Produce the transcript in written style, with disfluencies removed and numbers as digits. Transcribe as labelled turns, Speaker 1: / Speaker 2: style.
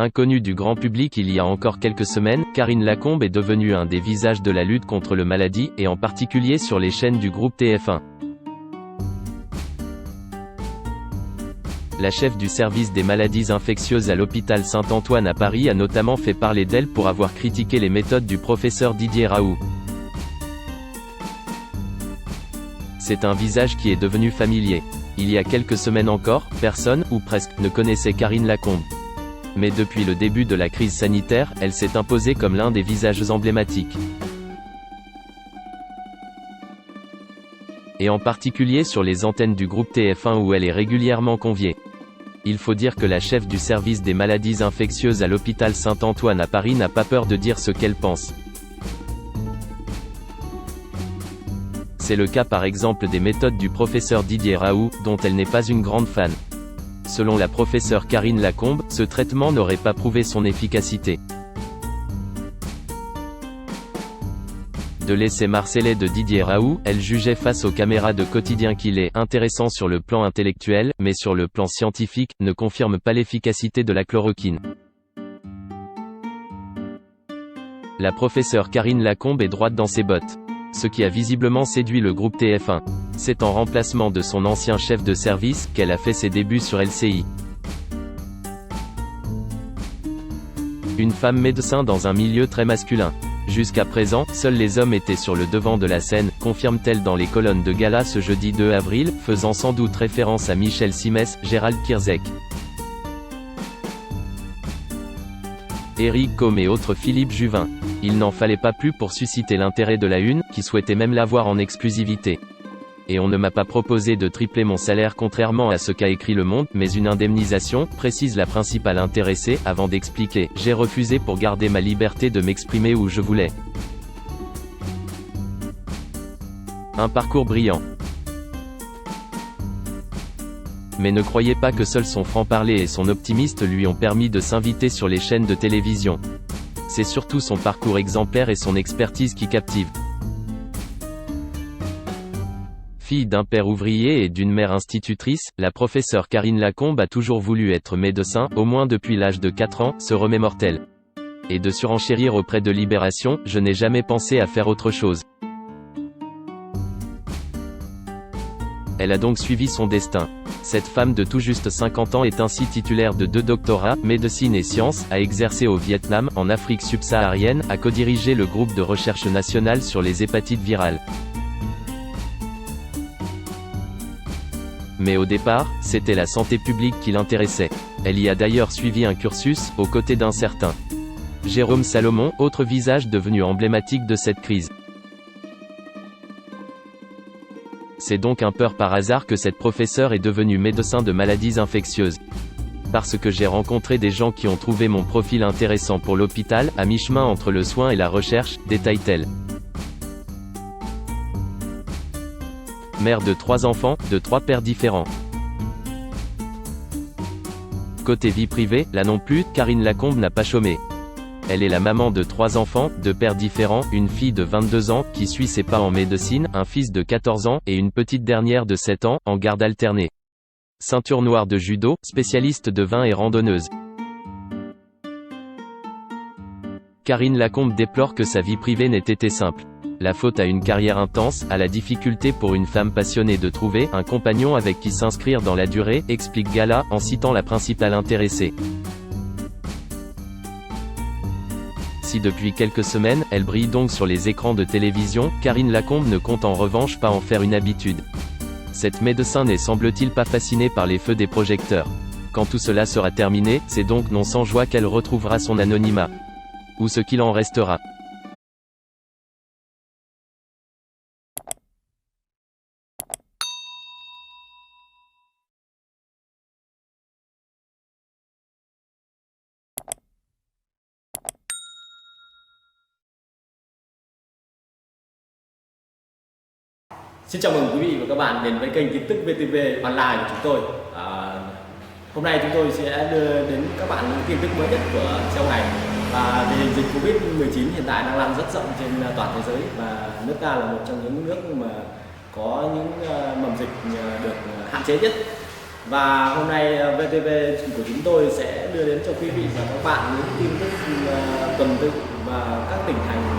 Speaker 1: Inconnue du grand public il y a encore quelques semaines, Karine Lacombe est devenue un des visages de la lutte contre le maladie, et en particulier sur les chaînes du groupe TF1. La chef du service des maladies infectieuses à l'hôpital Saint-Antoine à Paris a notamment fait parler d'elle pour avoir critiqué les méthodes du professeur Didier Raoult. C'est un visage qui est devenu familier. Il y a quelques semaines encore, personne, ou presque, ne connaissait Karine Lacombe. Mais depuis le début de la crise sanitaire, elle s'est imposée comme l'un des visages emblématiques. Et en particulier sur les antennes du groupe TF1 où elle est régulièrement conviée. Il faut dire que la chef du service des maladies infectieuses à l'hôpital Saint-Antoine à Paris n'a pas peur de dire ce qu'elle pense. C'est le cas par exemple des méthodes du professeur Didier Raoult, dont elle n'est pas une grande fan. Selon la professeure Karine Lacombe, ce traitement n'aurait pas prouvé son efficacité. De l'essai marseillais de Didier Raoult, elle jugeait face aux caméras de quotidien qu'il est intéressant sur le plan intellectuel, mais sur le plan scientifique, ne confirme pas l'efficacité de la chloroquine. La professeure Karine Lacombe est droite dans ses bottes. Ce qui a visiblement séduit le groupe TF1. C'est en remplacement de son ancien chef de service, qu'elle a fait ses débuts sur LCI. Une femme médecin dans un milieu très masculin. Jusqu'à présent, seuls les hommes étaient sur le devant de la scène, confirme-t-elle dans les colonnes de gala ce jeudi 2 avril, faisant sans doute référence à Michel Simès, Gérald Kierzek, Eric Combe et autres Philippe Juvin. Il n'en fallait pas plus pour susciter l'intérêt de la Une, qui souhaitait même l'avoir en exclusivité. Et on ne m'a pas proposé de tripler mon salaire contrairement à ce qu'a écrit Le Monde, mais une indemnisation, précise la principale intéressée, avant d'expliquer « J'ai refusé pour garder ma liberté de m'exprimer où je voulais ». Un parcours brillant. Mais ne croyez pas que seul son franc-parler et son optimiste lui ont permis de s'inviter sur les chaînes de télévision. C'est surtout son parcours exemplaire et son expertise qui captivent. Fille d'un père ouvrier et d'une mère institutrice, la professeure Karine Lacombe a toujours voulu être médecin, au moins depuis l'âge de 4 ans, se remémore-t-elle. Et de surenchérir auprès de Libération, je n'ai jamais pensé à faire autre chose. Elle a donc suivi son destin. Cette femme de tout juste 50 ans est ainsi titulaire de 2 doctorats, médecine et sciences, a exercé au Vietnam, en Afrique subsaharienne, a co-dirigé le groupe de recherche national sur les hépatites virales. Mais au départ, c'était la santé publique qui l'intéressait. Elle y a d'ailleurs suivi un cursus, aux côtés d'un certain Jérôme Salomon, autre visage devenu emblématique de cette crise. C'est donc un peu par hasard que cette professeure est devenue médecin de maladies infectieuses. Parce que j'ai rencontré des gens qui ont trouvé mon profil intéressant pour l'hôpital, à mi-chemin entre le soin et la recherche, détaille-t-elle. Mère de 3 enfants, de 3 pères différents. Côté vie privée, là non plus, Karine Lacombe n'a pas chômé. Elle est la maman de 3 enfants, de pères différents, une fille de 22 ans, qui suit ses pas en médecine, un fils de 14 ans, et une petite dernière de 7 ans, en garde alternée. Ceinture noire de judo, spécialiste de vin et randonneuse. Karine Lacombe déplore que sa vie privée n'ait été simple. La faute à une carrière intense, à la difficulté pour une femme passionnée de trouver un compagnon avec qui s'inscrire dans la durée, explique Gala, en citant la principale intéressée. Si depuis quelques semaines, elle brille donc sur les écrans de télévision, Karine Lacombe ne compte en revanche pas en faire une habitude. Cette médecin n'est semble-t-il pas fascinée par les feux des projecteurs. Quand tout cela sera terminé, c'est donc non sans joie qu'elle retrouvera son anonymat. Ou ce qu'il en restera.
Speaker 2: Xin chào mừng quý vị và các bạn đến với kênh tin tức VTV Online của chúng tôi. Hôm nay chúng tôi sẽ đưa đến các bạn những tin tức mới nhất của trong ngày. Và tình hình dịch Covid-19 hiện tại đang lan rất rộng trên toàn thế giới và nước ta là một trong những nước mà có những mầm dịch được hạn chế nhất. Và hôm nay VTV của chúng tôi sẽ đưa đến cho quý vị và các bạn những tin tức tuần tự và các tỉnh thành